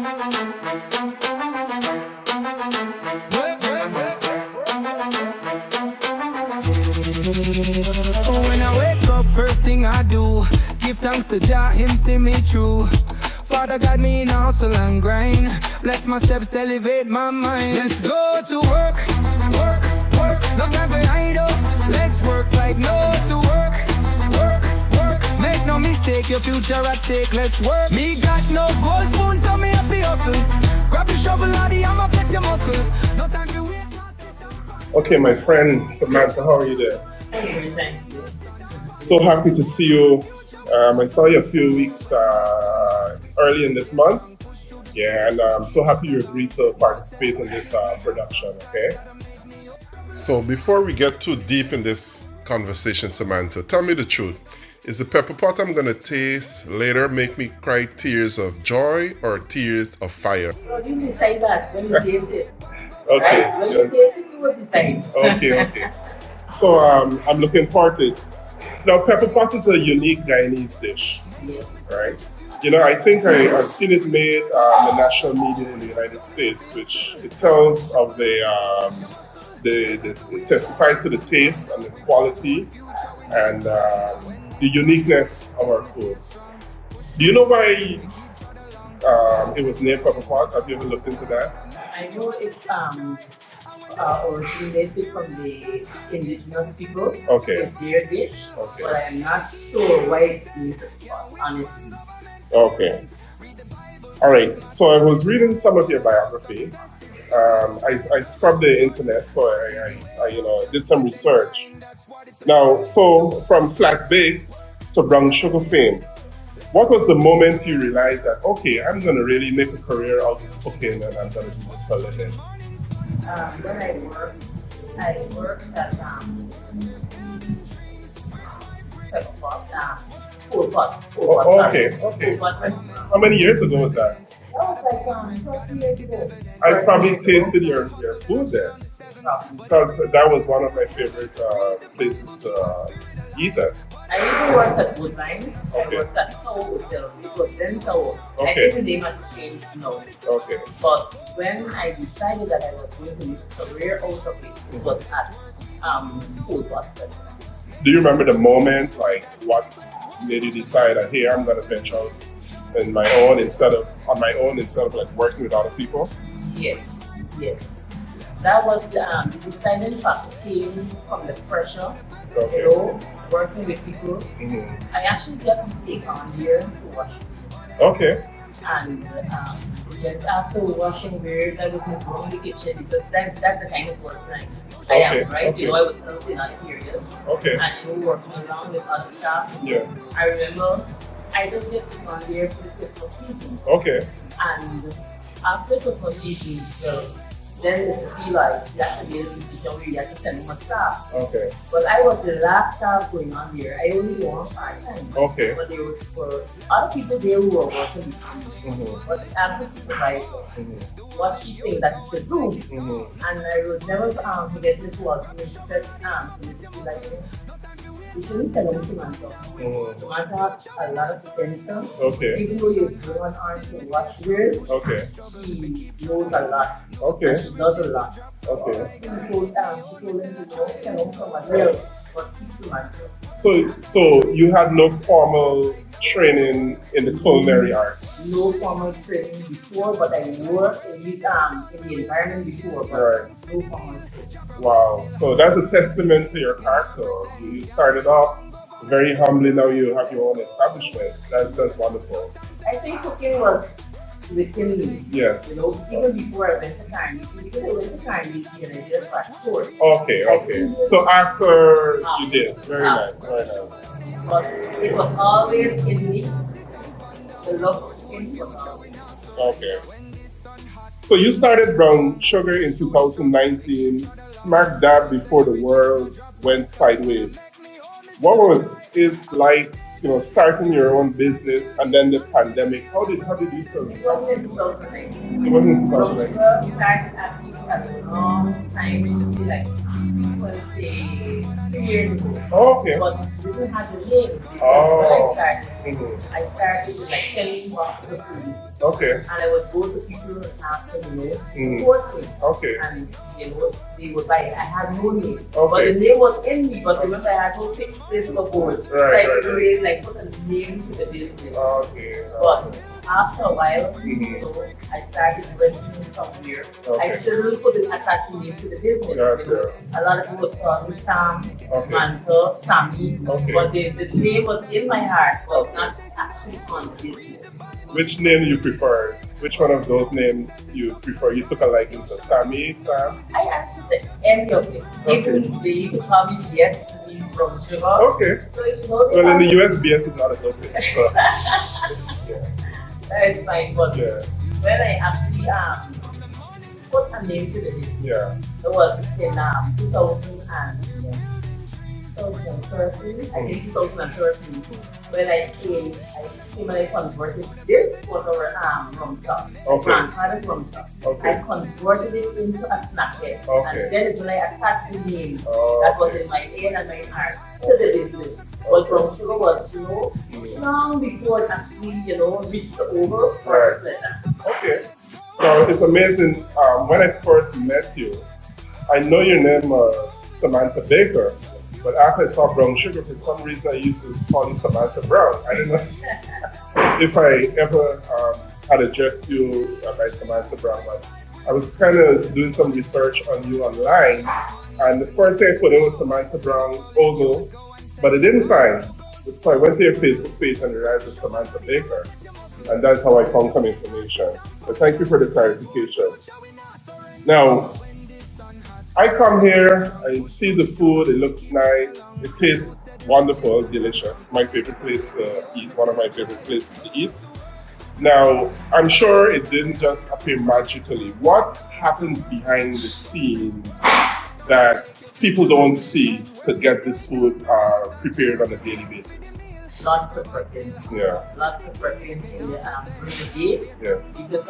When I wake up, first thing I do, give thanks to Jah, him see me through. Father got me in hustle and grind, bless my steps, elevate my mind. Let's go to work, work, work, no time for idle. Let's work like no to work, work, work. Make no mistake, your future at stake, let's work. Me got no gold spoon, so me happy hustle. Grab the shovel, laddie, I'ma flex your muscle. No time for waste. Okay, my friend Samantha, how are you there? Thank you. So happy to see you. I saw you a few weeks early in this month. Yeah, and I'm so happy you agreed to participate in this production, okay? So before we get too deep in this conversation, Samantha, tell me the truth. Is the pepper pot I'm gonna taste later make me cry tears of joy or tears of fire? Well, you decide that when you taste it. Okay. Right? When you taste it, you will decide. Okay. So I'm looking forward to it. Now, pepper pot is a unique Guyanese dish, Yes. right? You know, I think I've seen it made in the national media in the United States, which it tells of it testifies to the taste and the quality and the uniqueness of our food. Do you know why it was named pepper pot? Have you ever looked into that? I know it's originated from the indigenous people. Okay. It's their dish. Okay. But I'm not sure why it's named pepper pot, honestly. Okay. All right. So I was reading some of your biography. I scrubbed the internet, so I did some research. Now, so from flat bakes to brown sugar fame, what was the moment you realized that, okay, I'm going to really make a career out of cooking and I'm going to do this for a living? When I worked at pepper pot, full pot. Okay. Full pot. How many years ago was that? That was like 20 years ago. I probably tasted your food there because that was one of my favorite places to eat at. I even worked at Woodline. Okay. I worked at Tower Hotel. It was then Tower. I Okay. think the name has changed now. Okay. But when I decided that I was going to make a career out of it was at Food Pot Restaurant. Do you remember the moment, like what made you decide that, hey, I'm going to venture out on my own instead of like working with other people? Yes. That was the deciding factor came from the pressure, Okay. working with people. Mm-hmm. I actually got to take on here to wash. Okay. And just after washing beers, I would move around the kitchen because that's the kind of person I am, right? Okay. I was something not curious. Okay. And working around with other staff. Yeah. I remember I just get to on there for the Christmas season. Okay. And after Christmas season, well, then you feel like you have to be able to teach where you have to send more staff. Okay. But I was the last staff going on there. I only go on part-time. Okay. But there were other people there who were working with me. Mm-hmm. But I'm the supervisor. What she thinks that she could do. Mm-hmm. And I would never forget this was when she said, like, you shouldn't tell them Samantha. Samantha has a lot of potential. Okay. Even though you're going on to watch her, Okay. she knows a lot. Okay. And she does a lot. Okay. She told them to tell them someone else, but keep Samantha. So you had no formal training in the culinary arts? No formal training before, but I worked in the environment before, but Right. no formal training. Wow. So that's a testament to your character. You started off very humbly, now you have your own establishment. That's wonderful. I think cooking was within me. Yeah. Even before I went to Carnegie, because I went to Carnegie and I just got course. Okay. So after you did. Very nice. But it was always in me. The love of cooking was always. Okay. So you started Brown Sugar in 2019, smack dab before the world went sideways. What was it like, starting your own business and then the pandemic? How did you survive? It wasn't in 2019. It wasn't in 2019. We started actually a long time, like 3 years ago. Oh, okay. But we didn't have the name. This is Oh. when I started. Mhm. I started with like selling boxes of food. Okay. And I would go to people and ask them, Mhm. support me. Okay. And, they would buy it. I had no name. Okay. But the name was in me, but remember I had no fixed place for gold. Right, Like, right. really, like, put a name to the business. Okay. But after a while, Mhm. I started renting somewhere. Okay. I still put an attaching name to the business. Gotcha. A lot of people would call me Sam, Okay. Samantha, Sammy. Okay. But the name was in my heart, but not actually on the business. Which name you prefer? Which one of those names you prefer? You took a liking to Sammy, Sam? I actually said any of it. Even they used to call me yes from sugar. Okay. So, Well, in the US, BS is not a good thing. So, that is fine. But yeah. when I actually put a name to the business, Yeah. it was in 2013, I think 2013, when I came and I converted this was our rum shop. Okay. Grandfather's rum shop. Okay. I converted it into a snack head. Okay. And then when I attached the name Oh, that was okay. in my head and my heart to the business. But rum sugar was, long before it actually, reached the over Right. first letter. Okay. So it's amazing. When I first met you, I know your name was Samantha Baker, but after I saw Brown Sugar, for some reason I used to call you Samantha Brown. I didn't know if I ever had addressed you by Samantha Brown, but I was kind of doing some research on you online, and the first thing I put in was Samantha Brown Ogle, but I didn't find. So I went to your Facebook page and realized it's Samantha Baker, and that's how I found some information. But thank you for the clarification. Now, I come here, I see the food, it looks nice, it tastes wonderful, delicious. My favorite place to eat, one of my favorite places to eat. Now, I'm sure it didn't just appear magically. What happens behind the scenes that people don't see to get this food prepared on a daily basis? Lots of protein. Yeah, Lots of protein in the day. yes, Because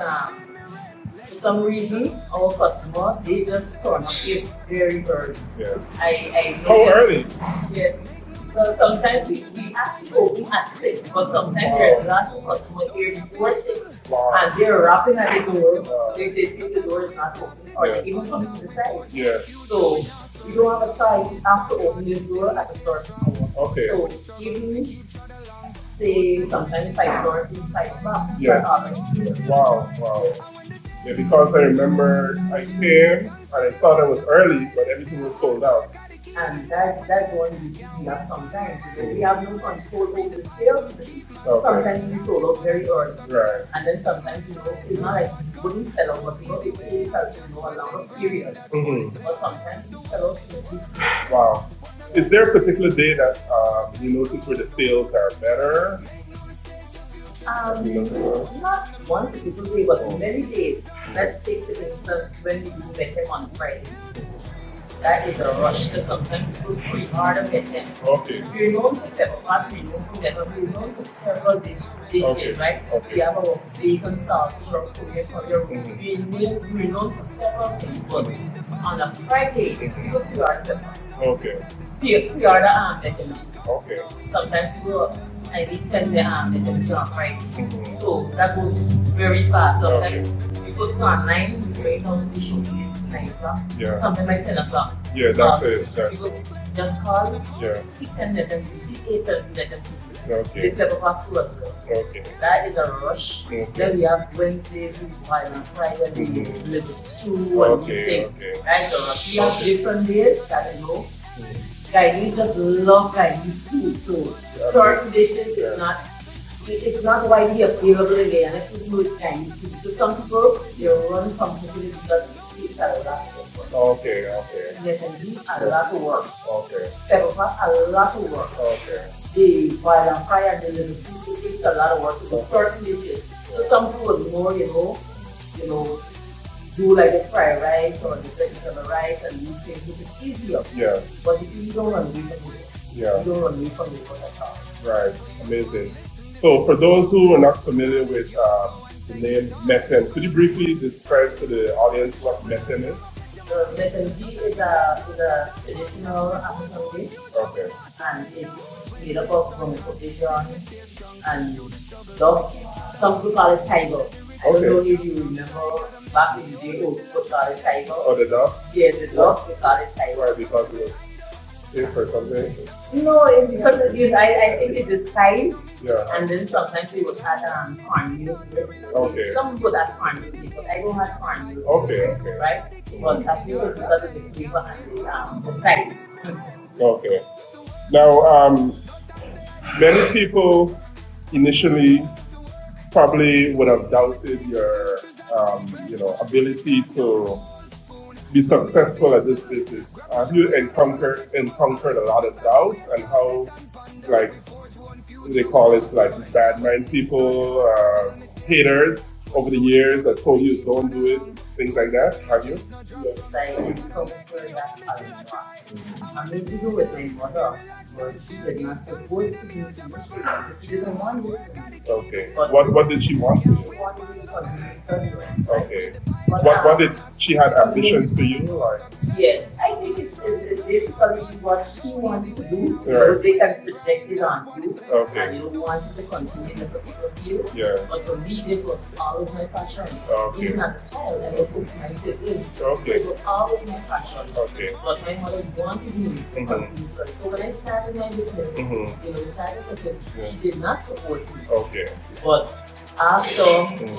for some reason, our customer, they just turn up here very early. yes. I know. How early? Yes. So sometimes we actually open at 6, but sometimes there are lots of customers here before 6. Wow. And they're rapping at the door. Wow. They think the door is not open, or Yeah. they even come to the side. Yes, So you don't have a choice. You have to open the door at a certain hour. okay. So even say sometimes 5:30, 5 o'clock, Yeah. here. Wow, wow. Yeah, because I remember I came and I thought I was early, but everything was sold out. And that's one we have sometimes. Because we have no control over the sales. Okay. Sometimes we sold out very early. Right. And then sometimes, it's not like we wouldn't sell out, but it takes us, a longer period. Mm-hmm. But sometimes we sell out in a week. Wow. Is there a particular day that you notice where the sales are better? Not one particular day, but many days. Let's take the instance when we do get them on Friday. That is a rush, because sometimes people pretty hard to get them. Okay. We're known for pepperpot, we're known for pepper, we're known for several dishes, Okay. right? Okay. We have our bacon sauce, shrimp, Korean, Mhm. we're known for several things, but on a Friday, people pre-order pepper. Okay. Pre-order pepper. Okay. Sometimes people, I need 10 pepper on Friday. Mhm. So that goes very fast. Sometimes we put it on 9, right now the show is 9 o'clock. Yeah. Sometimes by 10 o'clock. Yeah, that's it. That's People it. just call, Yeah. 10 let them see, 8 let them see. The Okay. pepper pot too as well. Okay. That is a rush. Okay. Then we have Wednesdays, while on Friday, Mhm. the little stew and these Okay. things. Okay. Right? So we have Okay. different days that Guyanese just love Guyanese food. So Yeah. certain dishes Yeah. it's not widely available in Guyana to do with Chinese food. So some people, they run something to it because it's a lot of work. Okay. Okay. Yes, indeed, a lot of work. Okay. Pepper pot, a lot of work. Okay. The boil and fry and the little food, it takes a lot of work to do certain dishes. So some people would more, do like the fried rice or the vegetable rice and these things, which is easier. Yeah. But if you don't run away from it, Yeah. you don't run away from it at all. Right. Amazing. So for those who are not familiar with the name meten, could you briefly describe to the audience what meten is? The metanji is a traditional African dish, Okay. and it's made up of rum potato and dog. Some people call it tiger. I don't know Okay. if you remember back in the day, we call it tiger. Oh, the dog? Yeah, the dog, we call it tiger. Why? Because it was safe or something? No, it's because of you. I think it's the size, Yeah. and then sometimes we would add cornmeal. Okay. Some would add cornmeal, but I don't have cornmeal. Okay, okay. Right? But I feel it's because of the flavor and the size. Okay. Now, many people initially probably would have doubted your, ability to be successful at this business. Have you encountered a lot of doubts, and how, like, they call it, like, bad mind people, haters over the years that told you don't do it, things like that? Have you? Yes, I encountered that a lot. I mean, to do with my mother, but she did not support me. She didn't want it. Okay. But What did she want for you? she wanted me to continue studying. Okay. But, What did she had ambitions for you? Like, yes, I think it's basically what she wanted to do, Right. because they can project it on you, Okay. and you wanted to continue in a particular field. yes. But for me, this was always my passion. Okay. Even as a child, I looked at my siblings. Okay. So it was always my passion. Okay. But my mother wanted me to Mhm. continue studying. So when I started my business, Mhm. started with it, Yeah. she did not support me. Okay. But after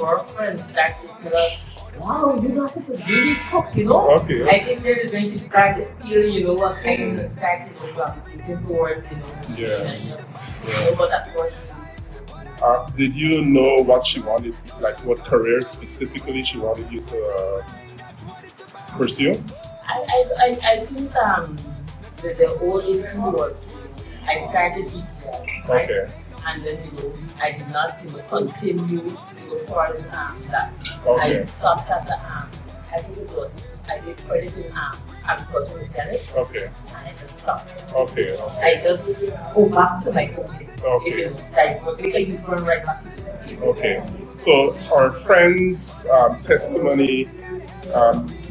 her friends started to tell her, wow, you got to really cook. Okay. I think that is when she started feeling, what kind of started, gravitating towards, Yeah. leadership. But at first, Did you know what she wanted, like what career specifically she wanted you to pursue? I think the whole issue was I started GTI, right? Okay. And then I did not continue further that. Okay. I stopped at the I think it was I did credit in agriculture mechanics, Okay. and I just stopped. Okay. I just go back to my cooking. Okay. Like you turn right back to cooking. Okay. So our friend's testimony,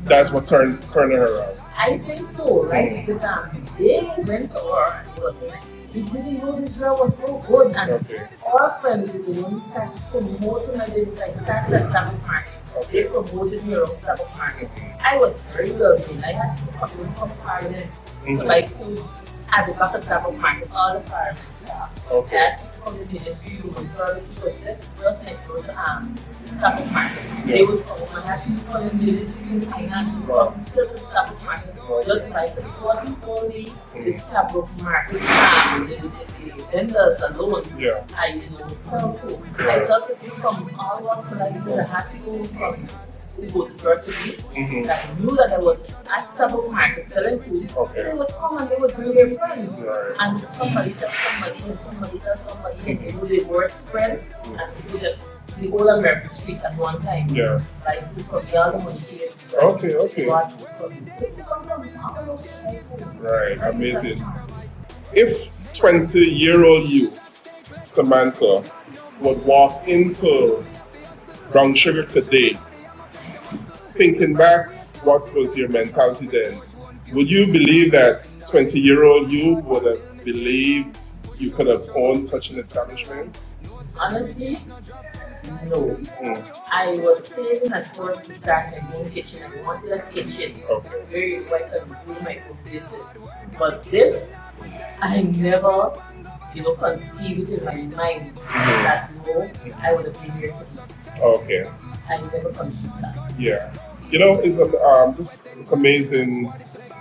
that's what turned her around. I think so, right? Because they went to her and it was like, we didn't know this girl was so good. And Okay. our friends, when we started promoting my business, I started at Starbucks Market. Okay. They promoted me around Starbucks Market. I was very lucky. I had to come in from Parliament to buy food at the back of Starbucks Market, all the Parliament staff. Okay. I had to come to the Ministry of Human Services, because that's just next door to Starbucks Market. Yeah. They would come, I had to come in the Ministry of Finance to come to the Starbucks Market. Just like, so it wasn't only the Starbucks Market, the vendors alone. Yeah. I sell to. I sell to people from all walks of life. I had people from who go to university that knew that I was at Starbucks Market selling food. Okay. So they would come and they would bring their friends. Right. And somebody tells somebody, and somebody tells somebody, and the word spread, and people just the whole American street at one time. Yeah. Like food from the other money chain. Okay, okay. So people come from all over food. Right, amazing. If 20-year-old you, Samantha, would walk into Brown Sugar today, thinking back, what was your mentality then? Would you believe that 20-year-old you would have believed you could have owned such an establishment? Honestly, no. I was saving at first to start my own kitchen. I wanted a kitchen. Okay. Very well to do my own business. But this, I never, conceived it in my mind that no, I would have been here today. Okay. I never conceived that. Yeah. It's amazing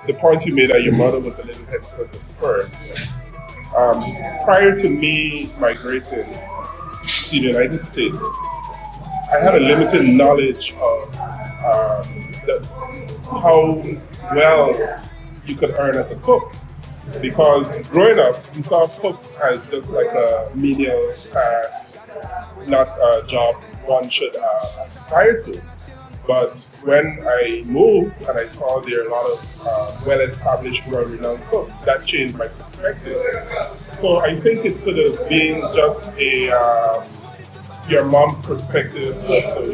the point you made that your mother was a little hesitant at first. Prior to me migrating to the United States, I had a limited knowledge of how well you could earn as a cook. Because growing up, we saw cooks as just like a menial task, not a job one should aspire to. But when I moved and I saw there are a lot of well-established, well-renowned cooks, that changed my perspective. So I think it could have been just your mom's perspective. So,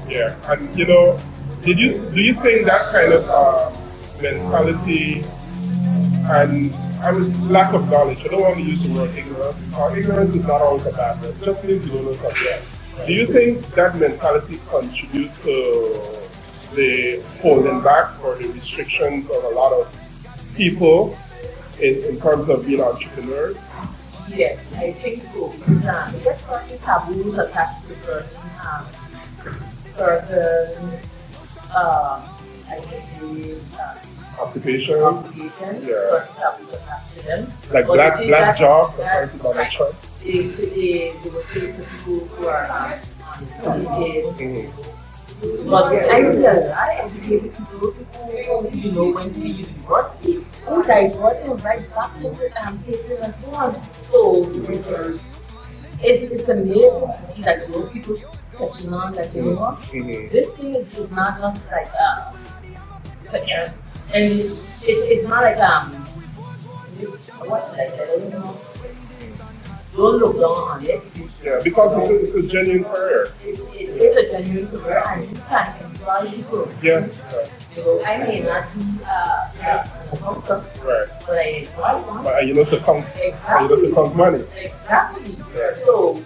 yeah. And do you think that kind of mentality and lack of knowledge, I don't want to use the word ignorance. Ignorance is not always a bad word. Just means you don't know something else. Do you think that mentality contributes to the holding back or the restrictions of a lot of people in terms of being entrepreneurs? Yes, I think so. Because certain taboos attached to certain I think Occupation? occupations, Yeah. certain taboos attached to them. Like But black I think black that- job, that- according to Donald right. Trump? They will say to people who are educated. Mhm. But I see a lot of educated people who went to the university who diverted right back into paper and so on. So it's amazing to see that people catching on that Mhm. this thing is not just like and it's not like what like I don't know. Don't look down on it. Yeah, because it's a genuine career. It is a genuine career and you can employ people. Yeah. So I may not be an accountant, Right. but I employ one. But you know to count money. Exactly. So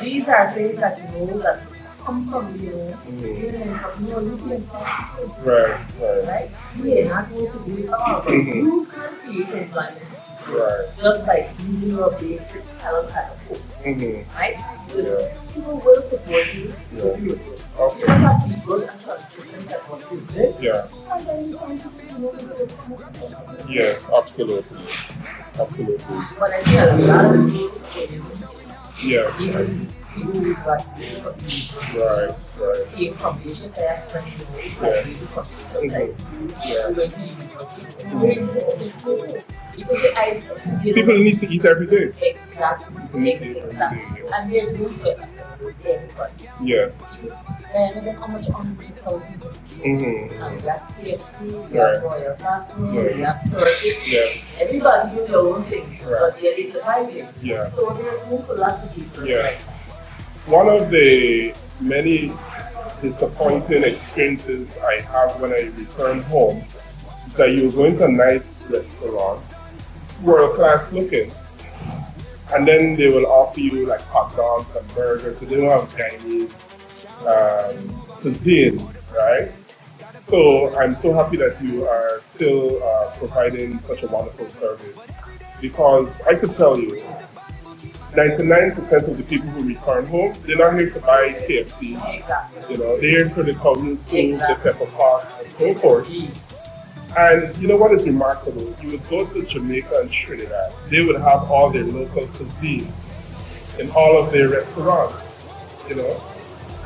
these are things that that come from Right. right? You may not want to do it all, but you can create employment Right. just by using your basic talent as a whole, Mm-hmm. right? Yeah. People will support you. Yeah. If you Okay. just have to be good and consistent at what you do. Yeah. And then you can do Yes, absolutely. Absolutely. But I see a lot of people Yes. who Right. came from Asian background, Yes. from Yeah. because People need to eat every day. exactly, and there's room for everybody. Yes. And then how much hungry people Mm-hmm. and you have KFC, you Right. have Royal Fast Food, Right. you have Turkish. Yes. Everybody do their own thing, Right. but there is the vibing. Yeah. So there's room for lots of people. Yeah. Right? One of the many disappointing experiences I have when I return home is that you go into a nice restaurant, world class looking, and then they will offer you like hot dogs and burgers. So they don't have Guyanese cuisine, right? So I'm so happy that you are still providing such a wonderful service, because I could tell you 99% of the people who return home, they're not here to buy KFC. Exactly. They're here for the covenant soup, the Exactly. pepper pot, and so forth. And you know what is remarkable? You would go to Jamaica and Trinidad, they would have all their local cuisine in all of their restaurants,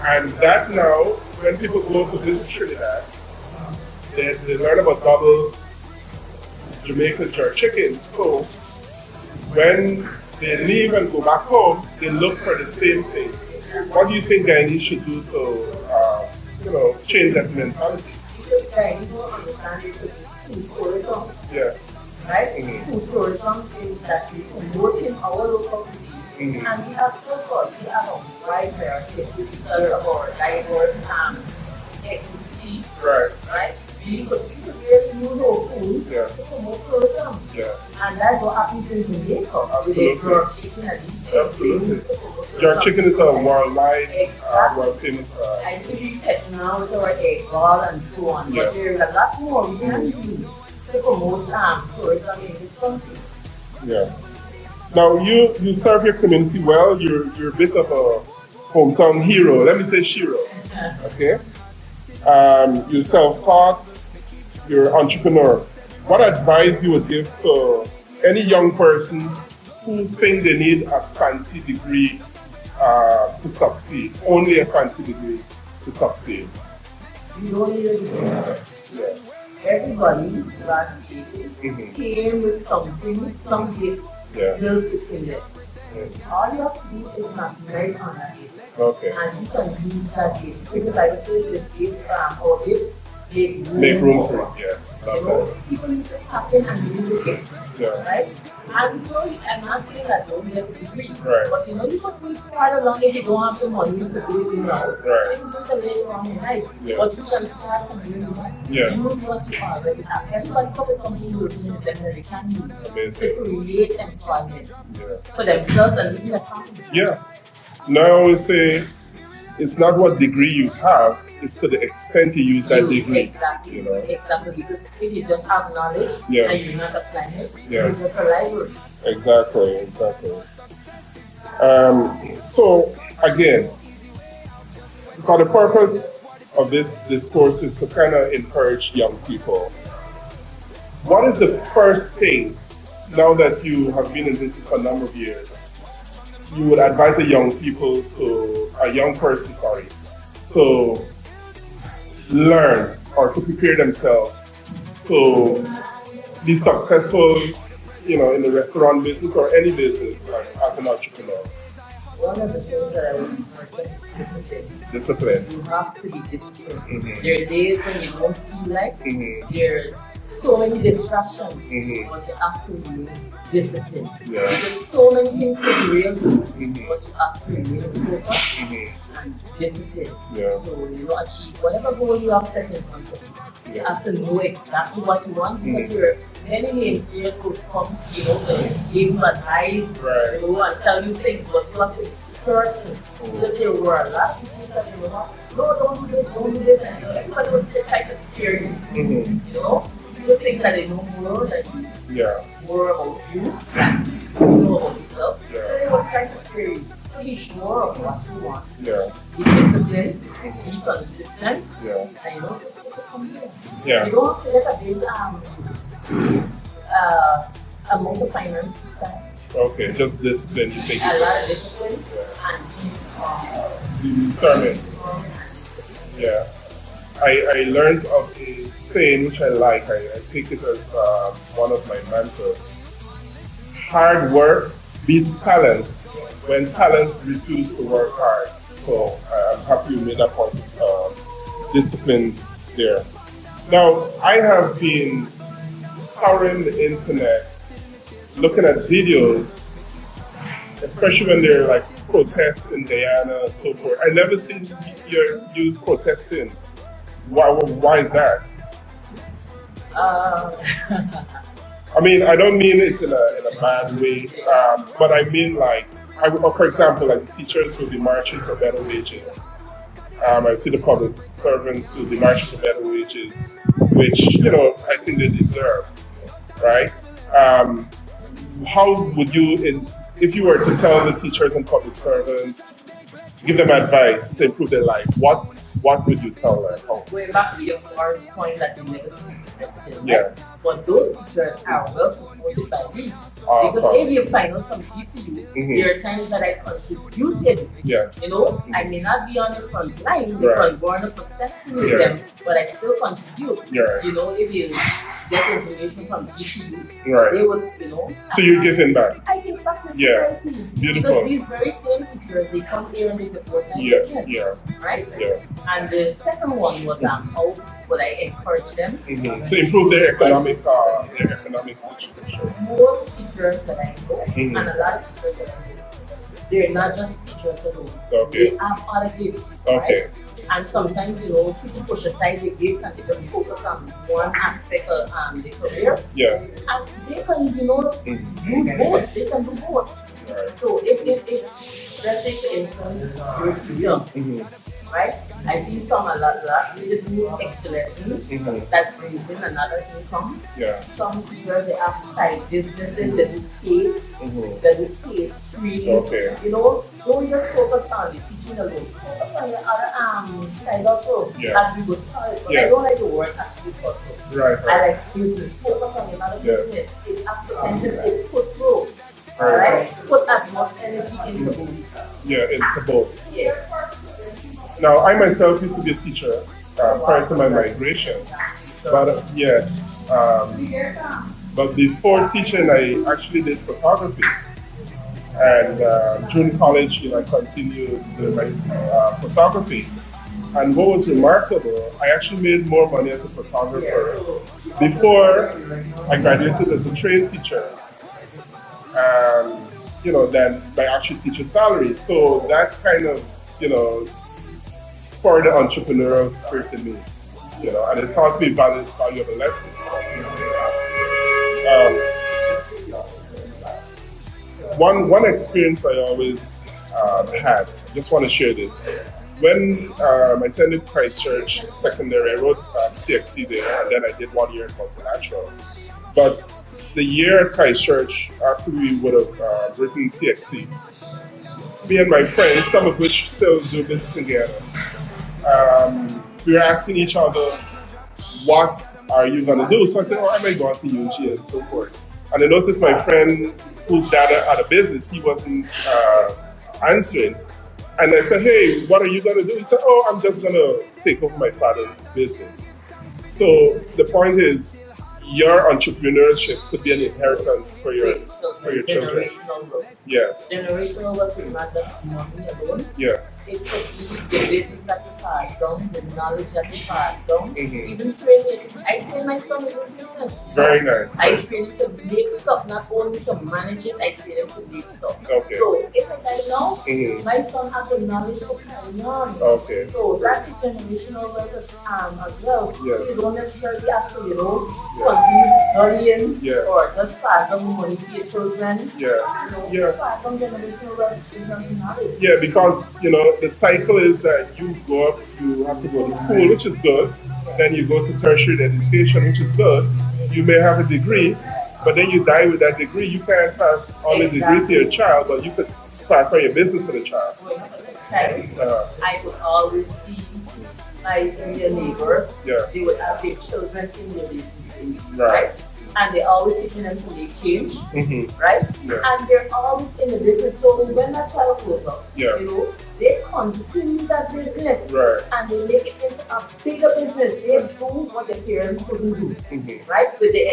And that now, when people go to visit Trinidad, they learn about doubles, Jamaican jerk chicken. So when they leave and go back home, they look for the same thing. What do you think Guyanese should do to, change that mentality? Because people understand it is food tourism, Yeah. right? Mhm. Food tourism is that we promote in our local cuisine, and we have so far, we have a wide variety of food because of our diverse ethnicity, Right. right? People really use our food Yeah. to promote tourism. Yeah. And that's what happens in Jamaica. Absolutely. With jerk chicken and these things. Absolutely. Jerk chicken is a worldwide, world famous. I believe that now with our egg ball and so on, Yeah. but there's a lot more we can do to promote tourism in this country. Yeah. Now you serve your community well. You're a bit of a hometown hero. Let me say Shiro. Okay. You self-taught. You're an entrepreneur. What advice you would give to any young person who think they need a fancy degree to succeed? Only a fancy degree to succeed. You don't need to do that. Yeah. Everybody last Mhm. came with something, some gift Yeah. built in it. Mm. All you have to do is maximize on that gift. Okay. And you can use that gift. Because I would say this gift or this Make room for it. Yeah. Love that. People need to happen and use it. Yeah. Right? And I'm not saying that don't get a degree. Right. But you can do it quite along if you don't have the money to do it now. Right. You can do it later on in life. Yeah. But you can start from doing it. Yeah. Use what you already have. Everybody come with something good in them that they can use Amazing. to create employment Yeah. for themselves and even their family. Yeah. Now I always say it's not what degree you have, it's to the extent you use that degree. Exactly. You know? Exactly. Because if you just have knowledge Yeah. and you're not applying it, Yeah. you're just a library. Exactly. So again, for the purpose of this course is to kind of encourage young people. What is the first thing, now that you have been in business for a number of years, you would advise a young person, to learn or to prepare themselves to be successful, in the restaurant business or any business as an entrepreneur? One of the things that I would discipline. Discipline. You have to be disciplined. Mhm. There are days when you don't feel like Mhm. there's so many distractions, Mhm. but you have to remain disciplined. Yeah. Because so many things can be real, Mhm. but you have to remain focused Mhm. and disciplined. Yeah. So achieve whatever goal you have set in front of you. You have to know exactly what you want because there are many naysayers who come, to give you advice, Right. and tell you things, but you have to be certain. Because there were a lot of people that no, don't do this, and everybody was trying to scare you. Mhm. You think that they know more than you, Yeah. more about you than you know about yourself. Yeah. So they were trying to scare you. So be sure of what you want. Yeah. Be disciplined, be consistent, Yeah. and just take it from there. Yeah. You don't have to get a big amount of finances side. Okay. Just discipline. You take A it. lot of discipline and Be determined. Yeah. I learned of a saying which I like. I take it as one of my mantras. Hard work beats talent when talent refuses to work hard. So I'm happy you made that point. Discipline there. Now I have been scouring the internet, looking at videos, especially when they're like protests in Guyana and so forth. I never seen you protesting. Why is that? I mean, I don't mean it in a bad way, but I mean for example, like the teachers will be marching for better wages. I see the public servants who be marching for better wages, which I think they deserve, right? How would you, if you were to tell the teachers and public servants, give them advice to improve their life, what would you tell them? going back to your first point that you never see still, Yeah. right? But those teachers are well supported by me. Because Awesome. if you find out from GTU, there are times that I contributed. Yes. I may not be on the front line, the Right. front burner protesting with Yeah. them, but I still contribute. Yeah. If you get information from GTU, Right. they would, So you're giving back. I give back to Yes. society. Beautiful. Because these very same teachers, they come here and they support my Yeah. business. Yeah. Right? Yeah. And the second one was how would I encourage them? To improve their economic situation. Most teachers that I know, Mhm. and a lot of teachers that I know, they're not just teachers alone. Okay. They have other gifts, Okay. right? And sometimes, people push aside the gifts and they just focus on one aspect of the career. Yes. And they can, use both. They can do both. Right. So if let's say for instance, you're too young, Mhm. right? I see some a lot they do extra lessons Mhm. that brings in another income. Yeah. Some teachers they have side businesses, they do cakes, Mhm. they do pastries. Okay. Don't just focus on the teaching alone. Focus on your other side also. Yeah. As we would call it. But Yes. I don't like the word agriculture. Right. I like business. Focus on another Yeah. business. It's apprehensive, it's put through. Right. Alright? Put as much energy into both. Yeah, it's both. Yeah. Now, I myself used to be a teacher prior to my migration, but but before teaching, I actually did photography, and during college, I continued my photography. And what was remarkable, I actually made more money as a photographer before I graduated as a trained teacher, than my actual teacher salary. So that kind of, spurred the entrepreneurial spirit in me, and it taught me valuable lessons. One experience I always had, just want to share this. when I attended Christchurch Secondary, I wrote CXC there, and then I did 1 year in multilateral. But the year at Christchurch, after we would have written CXC, me and my friends, some of which still do business in Guyana, we were asking each other, what are you going to do? So I said, oh, I might go on to UG and so forth. And I noticed my friend whose dad had a business, he wasn't answering. And I said, hey, what are you going to do? He said, oh, I'm just going to take over my father's business. So the point is, your entrepreneurship could be an inheritance for your children. Generational wealth. Yes. Generational wealth is not just money alone. Yes. It could be the business that you pass down, the knowledge that you pass down, Mhm. even training. I train my son in this business. Very nice. I train him to make stuff, not only to manage it, I train him to make stuff. Okay. So if I die now, Mhm. my son has the knowledge to carry on. Okay. So that is generational wealth as well. Yeah. You don't necessarily have to, Yeah. continue studying Yeah. or just pass on money to your children. Yeah. Yeah. Pass on generational wealth in terms of knowledge. Yeah, because the cycle is that you go up, you have to go to school, which is good. Then you go to tertiary education, which is good. You may have a degree, but then you die with that degree. You can't pass on the degree to your child, but you could pass on your business to the child. I would always see my Indian neighbor, Yeah. they would have their children in their business, Right. right? And they always taking them to make change, Mhm. right? Yeah. And they're always in the business. So when that child grows up, Yeah. they continue that business Right. and they make it into a bigger business. They do what their parents couldn't do, Mhm. right? With the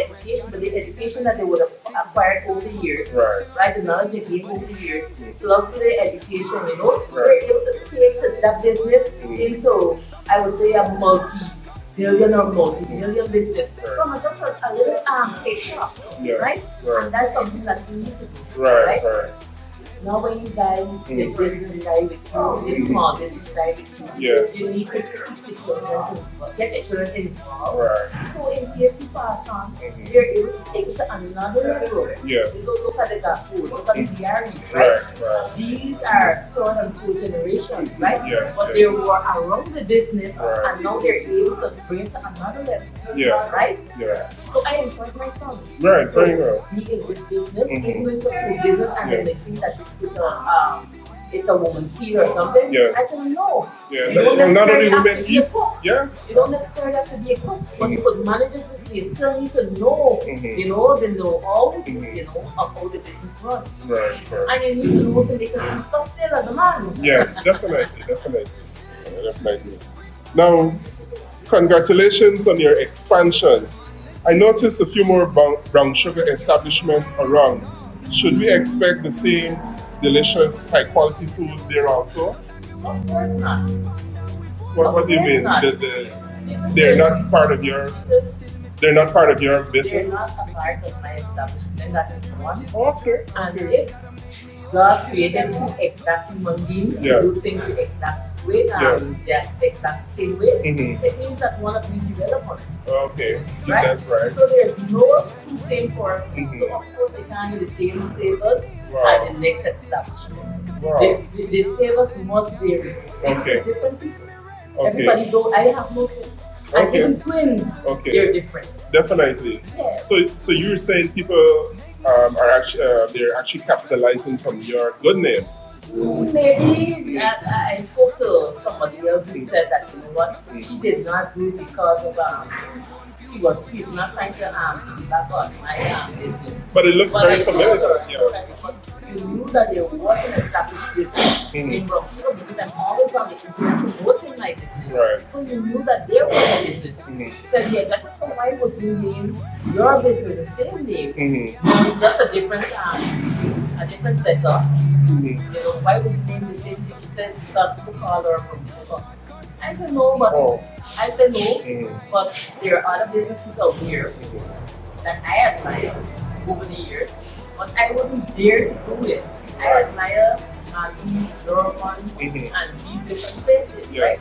education that they would have acquired over the years, Right. right? The knowledge they gained over the years, plus the education, Right. they're able to take that business into, I would say, a multi-billion or multi-million business Right. from just a little cake shop, Yeah. right? Right. And that's something that we need to do, Right. Right. Now when you die, the business die with you, the small business die with you. Yeah. You need to keep the children involved, get the children involved. Right. So in case you pass on, Mhm. you're able to take it to another level. Yeah. You don't look at the food, look at the diaries, Right. right? Right. These are third and fourth generations, right? Yes, But yes. they were around the business Right. and now they're able to bring it to another level. Yes. Right? Yeah. So I encourage my son. Right. Very well. Be in this business, Mhm. even with the food business, and then they think that it's a woman's field or something. Yes. I said no. Yeah. You don't Well, not only necessarily have women to be a eat. cook. Yeah. You don't necessarily have to be a cook, but you could manage it. You still need to know, Mhm. the know-how, Mhm. of how the business runs. Right. Right. And you need to know to make some stuff still as a man. Yes, definitely. Definitely. Now, congratulations on your expansion. I noticed a few more brown sugar establishments around. Should we expect the same delicious, high quality food there also? Of course not. What do you Of course mean? not. They're not part of your Because they're not part of your they're business? not a part of my establishment, that is one. Okay. And Okay. if God created two exact human beings Yes. to do things the exact way, the exact same way, Mhm. it means that one of these is irrelevant, Okay. right? That's right. So there's no two same persons. Mhm. So of course they can't do the same flavors Wow. at the next establishment. Wow. The flavors must vary. Okay. It's different people. Okay. Everybody don't. I have no twin. And Okay. even twins, Okay. they're different. Definitely. Yeah. So you're saying people are actually they're actually capitalizing from your good name. Maybe I spoke to somebody else who said that, you know what, she did not do it because of she's not trying to back on my business. But it looks But very I told familiar. her, Yeah. but you knew that there was an established business in Brown Sugar because I'm always on the internet promoting my business. Right. So you knew that there was a business. Mhm. She said yes. I said, so why would you name your business the same name? Mhm. Just a different letter. Mhm. Why would you name the same thing? She said, that's the color from sugar. I said, no, but Oh. I said, no, Mhm. but there are other businesses out there that I admire over the years, but I wouldn't dare to do it. I admire these German Mhm. and these different places, Yeah. right?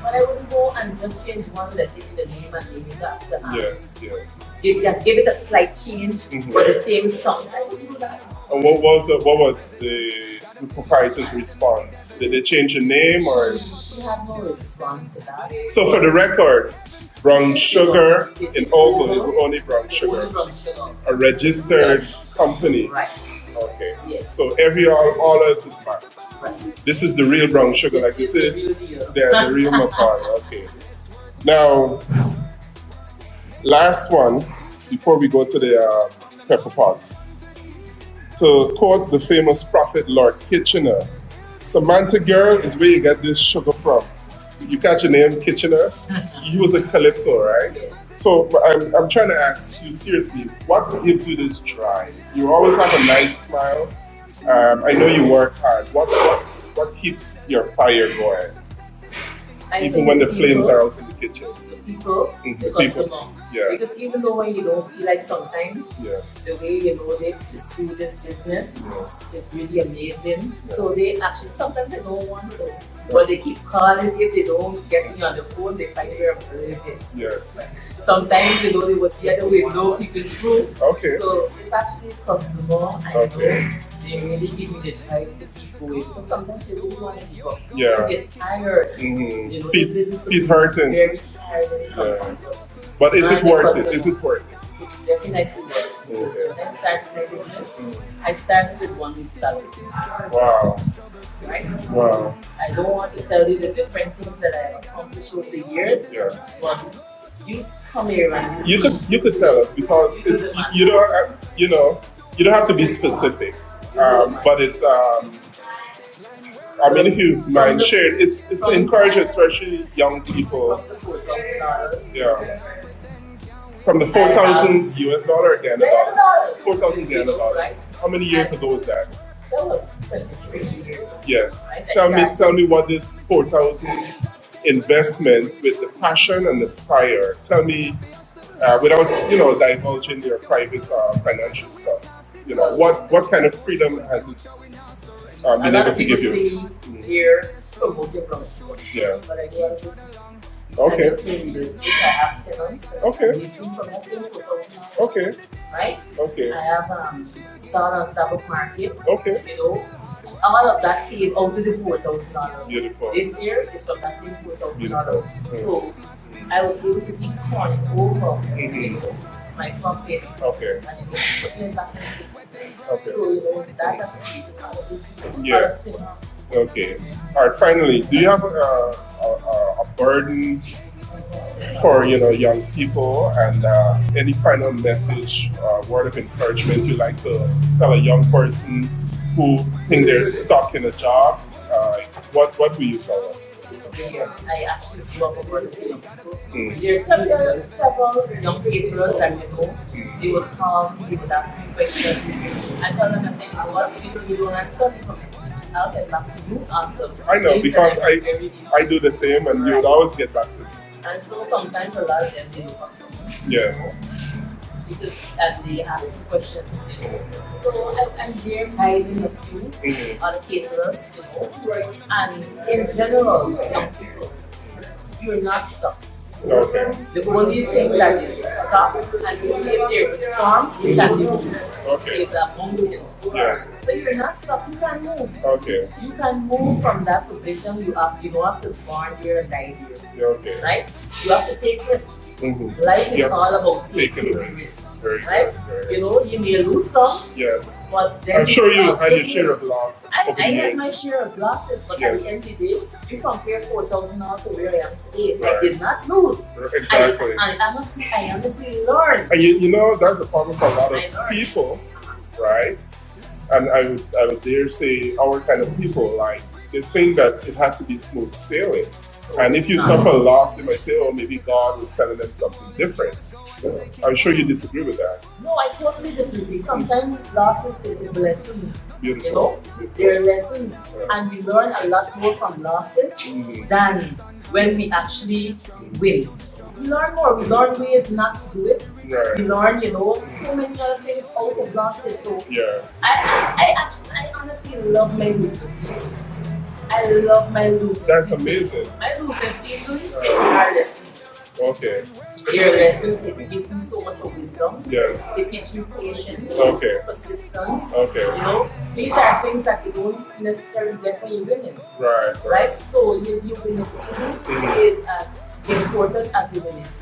But I wouldn't go and just change one letter in the name and name it after. Yes. Yes. Give it a slight change, Mhm. but the same sound. I wouldn't do that. And what was the the proprietor's response? Did they change the name or? She had no response to that. So for the record, brown sugar in Ogle is only brown sugar, Only brown sugar. a registered company. Right. Okay. Yes. So all else is bad. Right. This is the real brown sugar, like you It's the said. real deal. They're the real Macaulay. Okay. Now, last one before we go to the pepper pot. To quote the famous prophet Lord Kitchener, Samantha girl is where you get this sugar from. You catch your name, Kitchener? You was a calypso, right? Yes. So I'm trying to ask you seriously, what gives you this drive? You always have a nice smile. I know you work hard. What keeps your fire going? Even when the flames are out in the kitchen. The people, Mhm, the the people. customer. Yeah. Because even though when you don't feel like sometimes, Yeah. the way you know they pursue this business Yeah. is really amazing. Yeah. So they actually sometimes they don't want to, but they keep calling. If they don't get me on the phone, they find where I'm living. Yes. Sometimes they would be at the window peeping through. Okay. So it's actually customer. I Okay. know they really give me the drive to keep going. Because sometimes you really want to give up. Yeah. You get tired. Mm-hmm. You know, Feet, this business feet is hurting. very tiring sometimes. But is it And the worth it? customer. Is it worth it? It's definitely worth it. Okay. When I started my business, I started with 1 week salary. Wow. Right? Wow. I don't want to tell you the different things that I have accomplished over the years, Yes. but you come here and You could tell us because it's you don't you know you don't have to be specific, but it's I mean if you mind share it's to encourage especially young people. from the $4,000. Yeah. From the 4,000 US dollar again, $4,000. 4,000 Guyana dollars. How many years ago was that? That was 23 years. Yes. Right, Tell me what this 4,000 investment with the passion and the fire. Tell me without divulging your private financial stuff. What kind of freedom has it been able to give you? Here promoting from school. Yeah. But I do have business. Okay. I go to university. I have tenants. Okay. You see from that same $4,000, Okay. right? Okay. I have start on stock market. Okay. All of that came out to the $4,000. Beautiful. This year is from that same $4,000. Beautiful. So I was able to keep turning over Mhm. my profit Okay. and putting it back in the business. Okay. So that has created our business. Yeah. Okay. All right. Finally, do you have a burden for young people and any final message, word of encouragement you'd like to tell a young person who think they're stuck in a job? What will you tell them? Yes, I actually grew up with young people. Mm. There's several young people that they would come, they would ask me questions. I tell them, I say, what if you don't answer? I'll get back to you after. I know because I do the same, and you would always get back to me. And so sometimes a lot of them they look up to me Yes. because and they ask me questions. So I'm there guiding a few Mhm. other caterers, and in general, young people, you're not stuck. Okay. The only thing that is stuck, and if there's a storm, you can move. Okay. It's a mountain. Yes. So you're not stuck, you can move. Okay. You can move from that position. You don't have to born here and die here. Yeah, okay. Right? You have to take risks. Mhm. Life is Yep. all about Taking risks. Very right? good. Very good. You may lose some, Yes. but then I'm sure you also had your share of loss over the I had years. my share of losses, but at Yes. the end of the day, you compare $4,000 to where I am today. Right. I did not lose. Exactly. I honestly learned. And that's a problem for a lot I of learned. people, right? And I would dare say our kind of people, like, they think that it has to be smooth sailing. And if you suffer loss, they might say, oh, maybe God was telling them something different. I'm sure you disagree with that. No, I totally disagree. Sometimes losses is lessons. Beautiful. They're lessons, Yeah. and we learn a lot more from losses Mhm. than when we actually win. We learn more. We learn ways not to do it. We Right. learn, so many other things out of losses. So Yeah. I honestly love my losing seasons. I love my losing That's seasons. amazing. My losing seasons Yeah. are lessons. Okay. Their lessons, it gives me so much of wisdom. Yes. It teaches you patience, Okay. persistence. Okay. You know, these are things that you don't necessarily get when you're winning. Right. Right? So you winning season is as important as you winning season.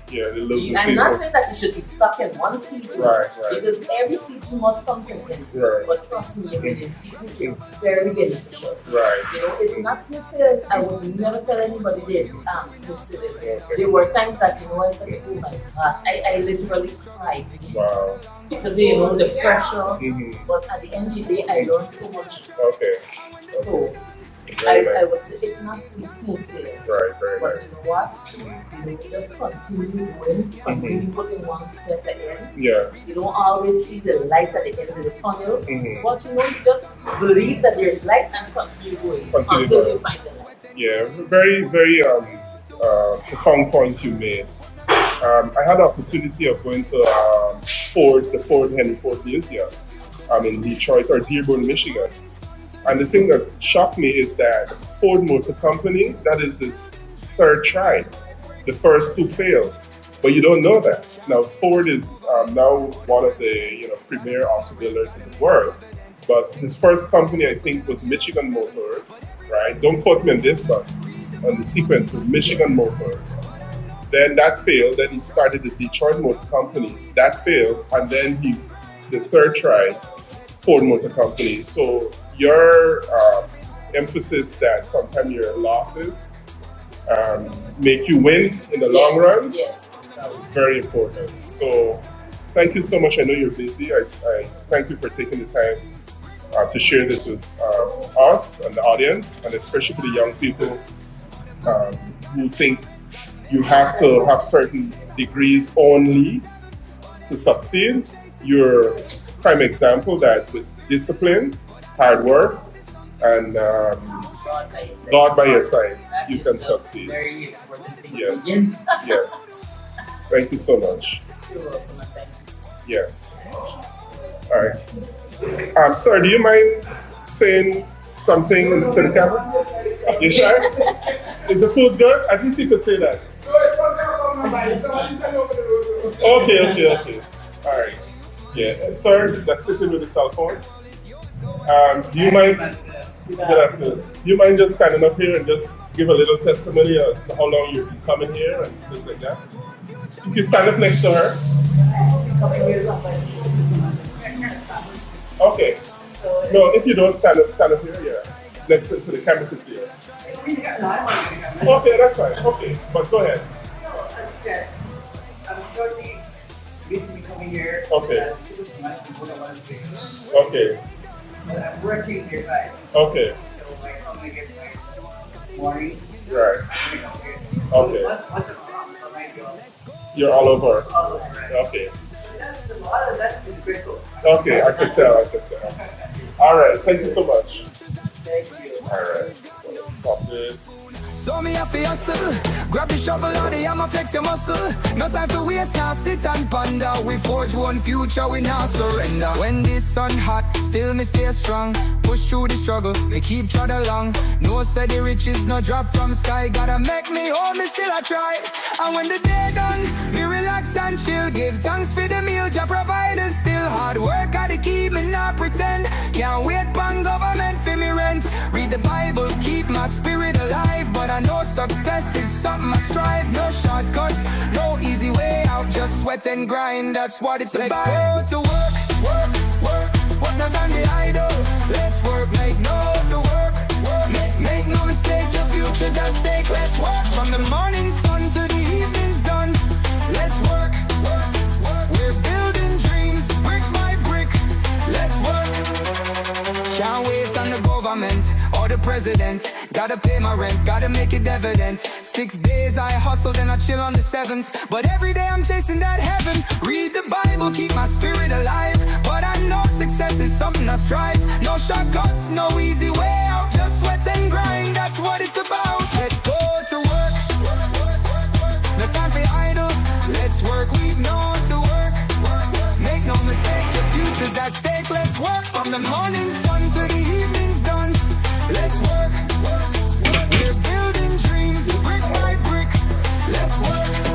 Yeah, the losing I'm season. not saying that you should be stuck in one season. Right. Because every season must come to an end. Right. But trust me, your winning season is very beneficial. Right. You know, it's not Smith Sailors. I would never tell anybody this. Smith Sailors. There were times that, you know, I said, oh my gosh, I literally cried. Wow. Because, you know, the pressure. Mm-hmm. But at the end of the day, I learned so much. Okay. So, Very I nice. would say it's not smooth sailing. Right. Very But nice. you know what? You know, just continue going, continue putting one step ahead. Yes. You don't always see the light at the end of the tunnel, Mhm. but you know, you just believe that there's light and continue going Continue until going. you find the light. Yeah. Very, very profound point you made. I had the opportunity of going to the Henry Ford Museum in Detroit or Dearborn, Michigan. And the thing that shocked me is that Ford Motor Company, that is his third try. The first two failed, but you don't know that. Now Ford is now one of the premier auto builders in the world. But his first company, I think, was Michigan Motors, right? Don't quote me on this, but on the sequence was Michigan Motors. Then that failed. Then he started the Detroit Motor Company. That failed, and then the third try, Ford Motor Company. So your emphasis that sometimes your losses make you win in the long run, Yes. very important. So thank you so much. I know you're busy. I thank you for taking the time to share this with us and the audience, and especially for the young people who think you have to have certain degrees only to succeed. You're a prime example that with discipline, hard work, and God by your side, That you is can a succeed. Very important thing. Yes. Yes. Yes. Thank you so much. You're welcome, and thank you. Yes. All right. Sir, do you mind saying something to the camera? You shy? Is the food good? At least you could say that. Okay. All right. Yeah, sir, that's sitting with the cell phone. Do you mind? Good afternoon. Do you mind just standing up here and just give a little testimony as to how long you've been coming here and stuff like that? You can stand up next to her. Okay. No, if you don't stand up here, yeah. Next to the camera to see her. Okay, that's fine. Okay, but go ahead. I'm shortly going to be coming here. Okay. Okay. Okay. But I'm working nearby. Okay. So I come and get my morning. Right. Okay. What's the problem for my job? You're all over. All over, right? Okay. That's a lot of that is critical. Okay, I can tell. All right. Thank you so much. Thank you. All right. Stop it. So me have to hustle, grab the shovel or the hammer, flex your muscle. No time to waste, now sit and ponder. We forge one future, we now surrender. When the sun hot, still me stay strong. Push through the struggle, me keep trod along. No say the riches no drop from sky. Gotta make me home, me still I try. And when the day done, me relax and chill. Give thanks for the meal, Jah provider. Still hard work, gotta keep me not pretend. Can't wait pon government for me rent. Read the Bible, keep my spirit alive. But I know success is something I strive. No shortcuts, no easy way out. Just sweat and grind, that's what it's about. Let's go to work. What no time to idle. Let's work, make no to work. Make no mistake, your future's at stake. Let's work from the morning sun to the evening's done. Let's work. We're building dreams, brick by brick. Let's work. Can't wait on the government or the president. Gotta pay my rent, gotta make it evident. 6 days I hustle, then I chill on the 7th. But every day I'm chasing that heaven. Read the Bible, keep my spirit alive. But I know success is something I strive. No shortcuts, no easy way out. Just sweat and grind, that's what it's about. Let's go to work. No time for idle. Let's work, we know to work. Make no mistake, the future's at stake. Let's work from the morning sun to the evening's done. Let's work. We're building dreams, brick by brick. Let's work.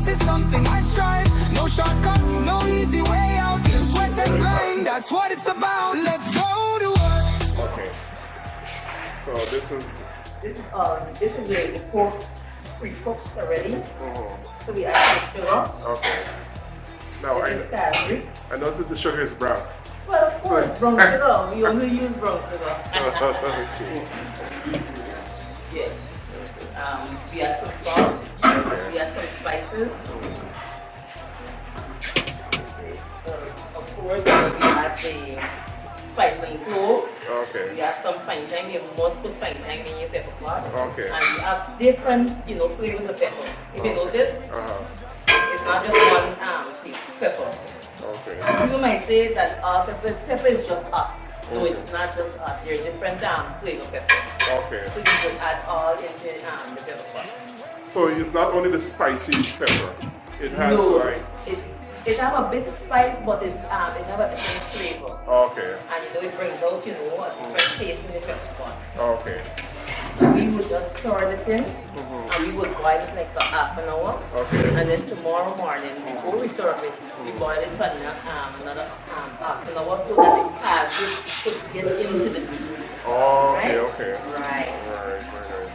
Success is something I strive. No shortcuts, no easy way out. Just sweat and grind, that's what it's about. Let's go to work. Okay. So this is. This is the pork pre-cooked already. Mhm. So we add some sugar. Okay. Now This is savory. I noticed the sugar is brown. Well, of course, So- brown sugar. We only use brown sugar. Okay. Yes. We add some salt. We add some spices. Of course, we add the spice clove. We Okay. have some fine thyme. You must put fine thyme in your pepper pot. Okay. And we have different, flavors of pepper. If you notice, it's not just one pepper. Okay. You might say that pepper is just hot. No, it's not just hot. There are different flavor pepper. Okay. So you can add all into the pepper pot. So it's not only the spicy pepper. It has No, like. it have a bit of spice, but it have a different flavor. Okay. And it brings out, a different taste in the pepper pot. Okay. We would just store this in, and we would boil it like for half an hour. Okay. And then tomorrow morning, before we serve it, we boil it for another half an hour so that it has it could get into the meat. Oh, okay, Right? okay. Right. Alright, very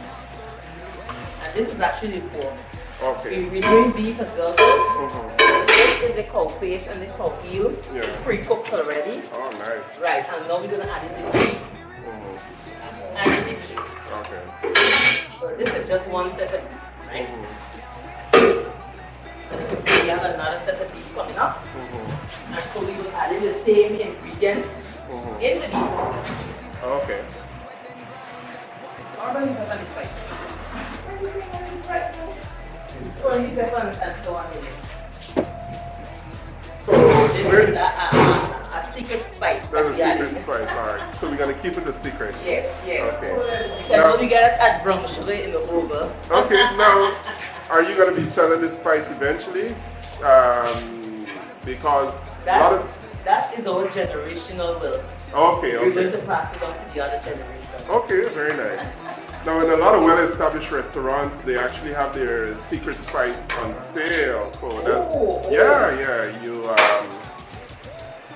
And this is actually pork. nice. Okay. We're doing beef as well. Mhm. This is the cow face and the cow heel. Yeah. Pre-cooked already. Oh, nice. Right, and now we're gonna add in the beef. Mhm. Add in the beef. Okay. So this is just one set of beef, right? Mhm. We have another set of beef coming up. Mhm. And so we will add in the same ingredients Mhm. in the beef. Okay. Normally pepper and spice. Only pepper and so on in it. So This is where a secret spice that that's we a added. secret spice. Alright. So we're gonna keep it a secret. Yes, yes. Okay. You can only get it at brown sugar in the Ogle. Okay, now are you gonna be selling this spice eventually? Because a lot of That is our generational wealth. okay, We're going okay. to pass it on to the other generation. Okay, very nice. Now, in a lot of well-established restaurants, they actually have their secret spice on sale. So that's Oh. yeah. You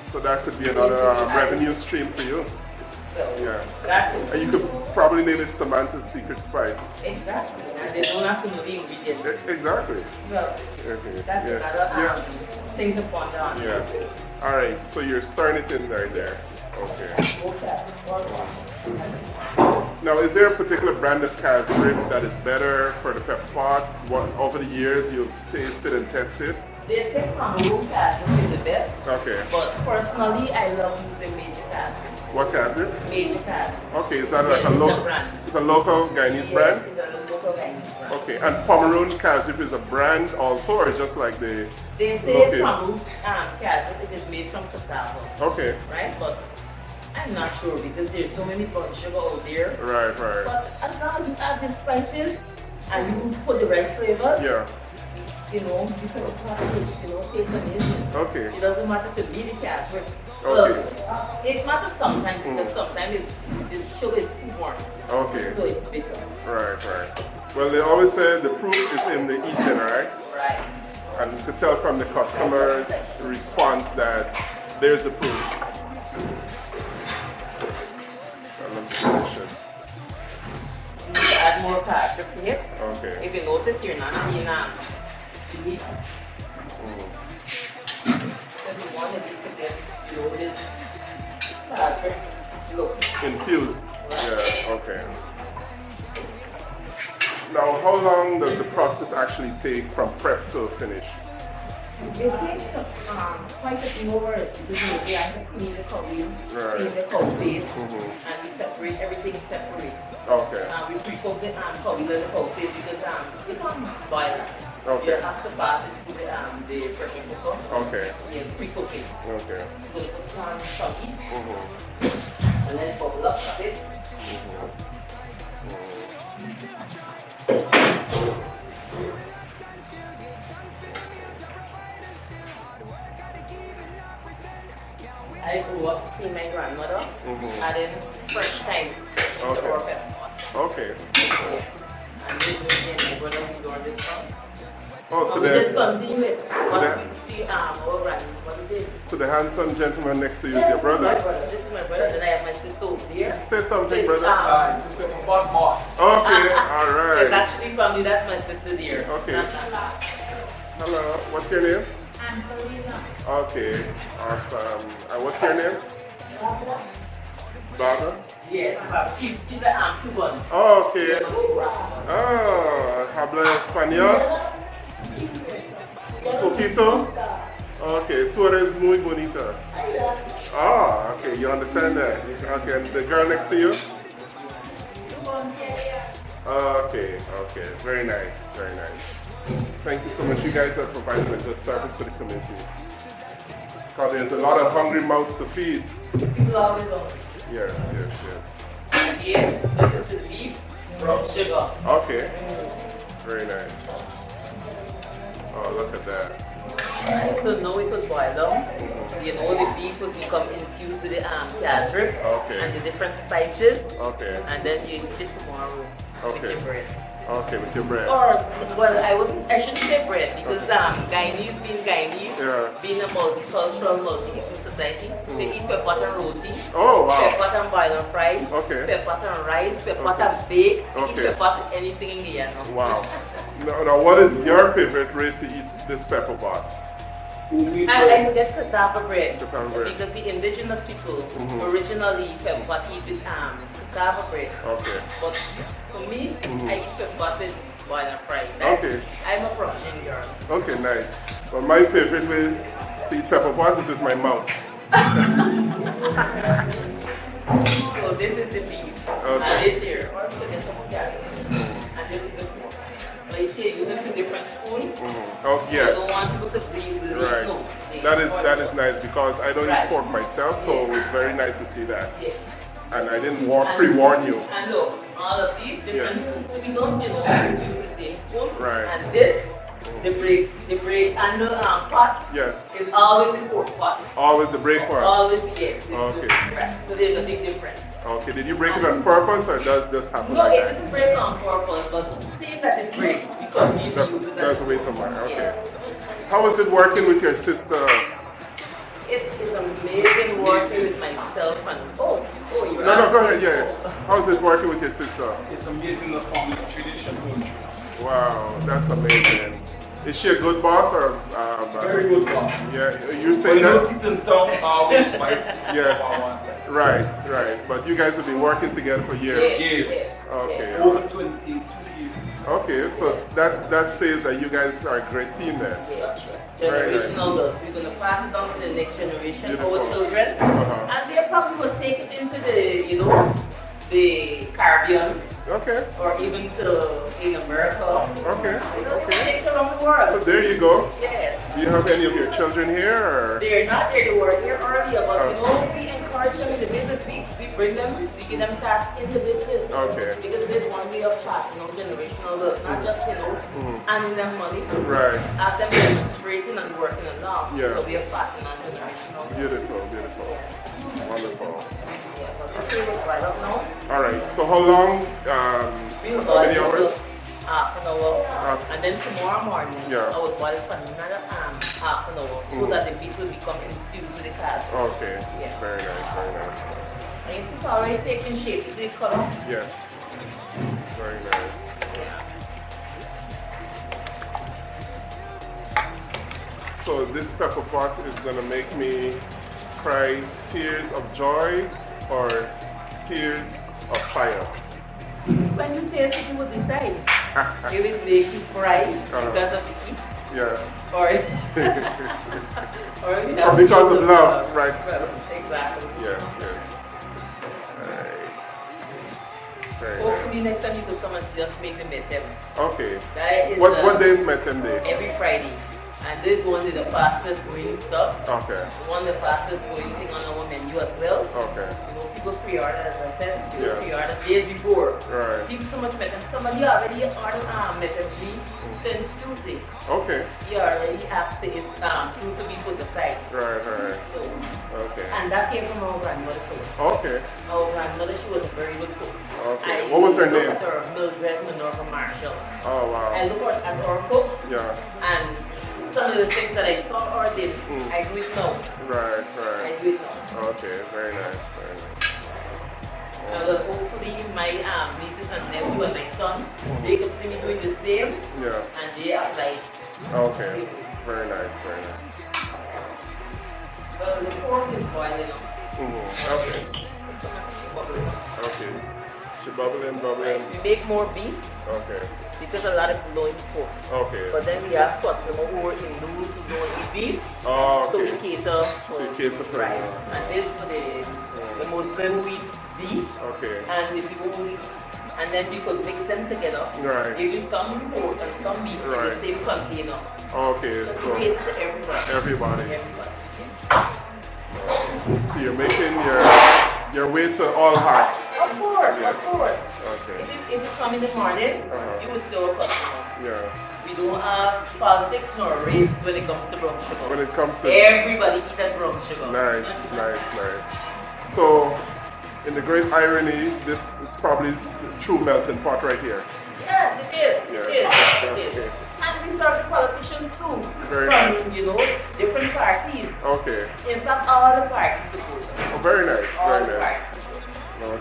so that could be another revenue stream for you. So, Yeah. that's And you could probably name it Samantha's secret spice. exactly. And they don't have to know the ingredients. Exactly. Well, Okay. that's Yeah. another Yeah. thing to ponder on. Yeah. All right. So you're starting it in right there. Okay. Okay. Now, is there a particular brand of calf's rib that is better for the pepper pot? What over the years you've tasted and tested? They say Cameroon cashew is the best. Okay. But personally, I love using major cashew. What calf's rib? Major cashew. Okay, is that like Yes, a it's a local? brand. It's a local Guyanese brand. Yes, it's a local Guyanese brand. Okay, and Pomeroon calf's rib is a brand also, or just like the? They say Okay. Cameroon cashew it is made from cassava, Okay, right? But I'm not sure because there's so many brown sugar out there. right. But as long as you add the spices and you put the right flavors, Yeah. you can taste amazing. Okay. It doesn't matter to be the cashew. Okay. Well, it matters sometimes because sometimes the sugar is too warm, Okay. so it's bitter. Right. Well, they always say the proof is in the eating, right? Right. And you could tell from the customers' response that there's the proof. That looks delicious. You need to add more cashew to it. Okay. If you notice, you're not seeing the meat. Because you want the meat to get, this cashew look. Infused. Yeah, okay. Now, how long does the process actually take from prep to finish? It takes quite a few hours because we have to clean the cow wheel, clean the cow face, and we separate everything separate. Okay. We pre-cook the cow wheel and the cow face because we can't boil it. Okay. You have to pass it through the pressure cooker. Okay. Yeah, pre-cook it. Okay. So it's chunky, and then bubble up a bit. I grew up seeing my grandmother adding fresh thyme into Okay. our pepper. Okay. Yes. And this is my brother who doing this from. Oh, so we just the continue it. What that- we see, our grand, what is it? so the handsome gentleman next to you is Yes, your brother. This is my brother. Then I have my sister over there. Say something, It's, brother. This is about boss. Okay, all It's right. actually family. That's my sister there. Okay. Hello, what's your name? Angelina. Okay, awesome. And what's your name? Barbara? Yes, she's the one. Oh, okay. Oh, habla español? Poquito? Okay, tú eres muy bonita. Oh, okay, you understand that. Okay, and the girl next to you? Okay, okay, very nice, very nice. Thank you so much. You guys are providing a good service to the community. Because there's a lot of hungry mouths to feed. People always on. Yes, yes, yes. Yes, listen to the beef, sugar. Okay, very nice. Oh, look at that. Right, so now it was boiled down. You know, the beef would become infused with the cashew Okay. and the different spices. Okay, And then you eat it tomorrow with Okay. your bread. okay, with your bread. Or, well, I shouldn't say bread because Guyanese being Guyanese, Yeah. being a multicultural, multi-ethnic society, they eat pepperpot and roti, Oh, wow. pepperpot and boiled and fried, Okay. pepperpot and rice, pepperpot and baked, they eat Okay. pepperpot with anything in Guyana. Wow. Now, what is your favorite way to eat this pepper pot? I like this cassava bread Cassava bread. because the indigenous people originally pepperpot eat with cassava bread. Okay. But for me, I eat pepperpot with boiled and fried. Okay. I'm a provision girl. Okay, nice. Well, my favorite way to eat pepper pot is with my mouth. So this is the beef. Okay. And this here, or put in some gas. And this is the pork. Like here, you have a different spoon. Oh, You yeah. don't want people to breathe with the Right. no. That is nice because I don't eat Right. pork myself, so it was very nice to see that. Yes. And I didn't pre-warn you. And look, all of these different Yeah. spoons we don't, you know, we use the same spoon. Right. And this, the break, and the pot Yes. is always the pork pot. Always the break part. Always the yes. Okay. Right. So there's a big difference. Okay, did you break it on purpose or does it just happen No, like it that? didn't break on purpose, but seems that it breaks because we use it That's the way to mine. Okay. Yes. How was it working with your sister? It is amazing working with myself and you're No, go ahead, yeah. How's it working with your sister? It's amazing the family tradition going through. Wow, that's amazing. Is she a good boss or Very good boss. Yeah, you So say you know, that? teeth and tongue always fight. Yes. for one. Right, right. But you guys have been working together for years. Years. Okay. Over 22 years. Okay, so that says that you guys are a great team then. Very nice. Generational wealth. We're going to pass it on to the next generation, Beautiful. our children. Uh-huh. And they probably will take it into the Caribbean Okay, or even in America. okay, okay. Take it around the world. So there you go. Yes. Do you have any of your children here or? They're not here, they were here earlier, but Oh. we encourage them in the business. We bring them, we give them tasks in the business. Okay. Because there's one way of passing on generational wealth, not just, handing them money. Right. Ask them demonstrating and working along. Yeah. So we are passing on generational wealth. Beautiful, beautiful. Wonderful. Yeah, so this is right up now. All right, so how long? We'll How many boil hours? this half an hour. Half- And then tomorrow morning, Yeah. I will boil for another half an hour so that the beef will become infused with the cashew. Okay, Yeah. very nice, very nice. And it's already taking shape, you see the color? Yeah, very nice. Yeah. So this pepper pot is gonna make me cry tears of joy or tears of fire. When you taste it, you will decide. If it makes you cry because of the heat, Yeah. or Or because of love, right? Exactly. Yes, yes. Alright. Very nice. Hopefully next time you will come and see us make the metem. Okay. That is What day is Metem Day? every Friday. And this one is the fastest growing stuff. Okay. One of the fastest growing thing on our menu as well. Okay. People pre-order, as I said, people Yeah. pre-order days before. Right. People so much better. Somebody already ordered Metem G since Tuesday. Okay. He already asked it's to be put aside. Right, right. So, Okay. and that came from our grandmother too. Okay. Our grandmother, she was a very good cook. Okay. I What was her look name? at her Mildred Minerva Marshall. Oh wow. I look at her as our cook, Yeah. and some of the things that I saw her did, I do it now. Right. I Right. do it now. Okay. Very nice. Very nice. Well, hopefully my nieces and nephew and my son, they could see me doing the same, Yeah. and they are like, Okay. Very nice. Very nice. well, the pork is boiling up. Okay. Bubbling up. Okay. She bubbling, bubbling. We make more beef Okay. because a lot of people don't eat pork. Okay. But then we have customers who are in those who don't eat beef, Oh, so we okay. cater So you cater for right. them. And this for the Muslim who eat beef, Okay. and the people who eat, and then we could mix them together. Right. Give you some pork and some beef in Right. the same container. Okay. So So we cater to everybody. everybody. Everybody. So you're making your way to all hearts. Of course, Yeah. of course. Okay. If you come in the morning, Uh-huh. you would still a customer. Yeah. We don't have politics nor race when it comes to brown sugar. When it comes to Everybody eat that brown sugar. nice, nice, nice. So, in the great irony, this is probably the true melting pot right here. Yes, it is. Yeah. It is. It Okay. is. And we serve the politicians too. Very from, different parties. Okay. In fact, all the parties support us. Oh, very nice. All Very the nice. parties.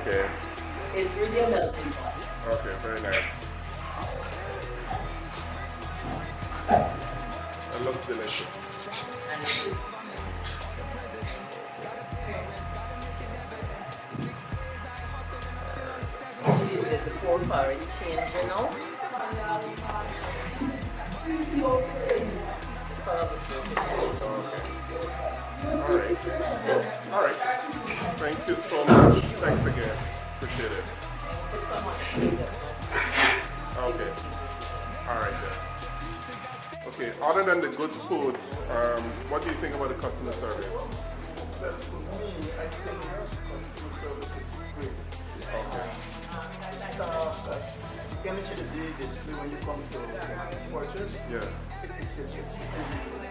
Okay. It's really a melting pot. Okay. Very nice. It looks delicious. And it's the pork already changed, Color the pork. All right. Thank you so much. Thanks again. Appreciate it. Put some on the Okay. All right then. Okay. Other than the good food, what do you think about the customer service? Well, for me, I think customer service is great. Okay. You can actually do display when you come to purchase. Yeah. It's excessive.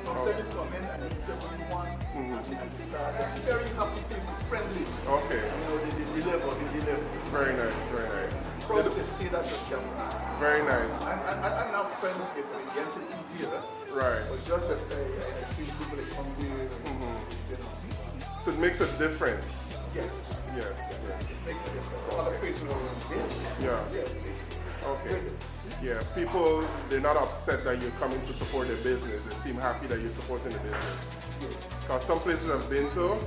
Instead you come in and you say what you want, and they're very happy, friendly. Okay. They deliver, they deliver. Very nice. Very nice. Proud to see that your camera. Very nice. I'm not friends with the entity here, Right. but just that I see people that come here, So it makes a difference. Yes, Yes. it makes a difference. Other places will win. Yeah. Yeah, it makes a difference. Okay. Yeah. People, they're not upset that you're coming to support their business. They seem happy that you're supporting the business. Because some places I've been to,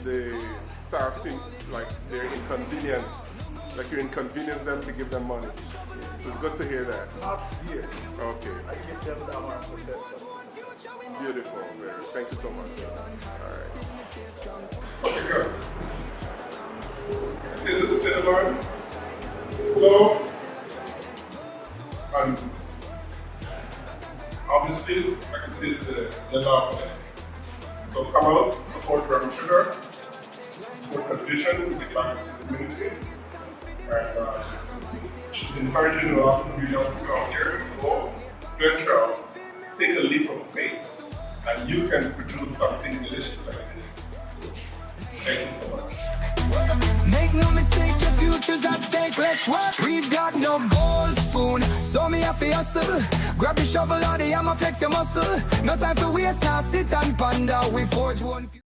the staff seem like they're inconvenienced. Like you inconvenience them to give them money. So it's good to hear that. Not here. Okay. I give them that 100%. Beautiful. Very. Thank you so much. All right. Okay, good. This is cinnamon, cloves, and obviously I can taste the love in it. So come out, support brown sugar, support condition to get back into the community. And she's encouraging a lot of the young people out there to go, venture out, take a leap of faith, and you can produce something delicious like this. Thank you so much. Make no mistake, the future's at stake, let's work. We've got no gold spoon, so me have to hustle. Grab the shovel or the hammer, flex your muscle. No time to waste, now sit and ponder. We forge one.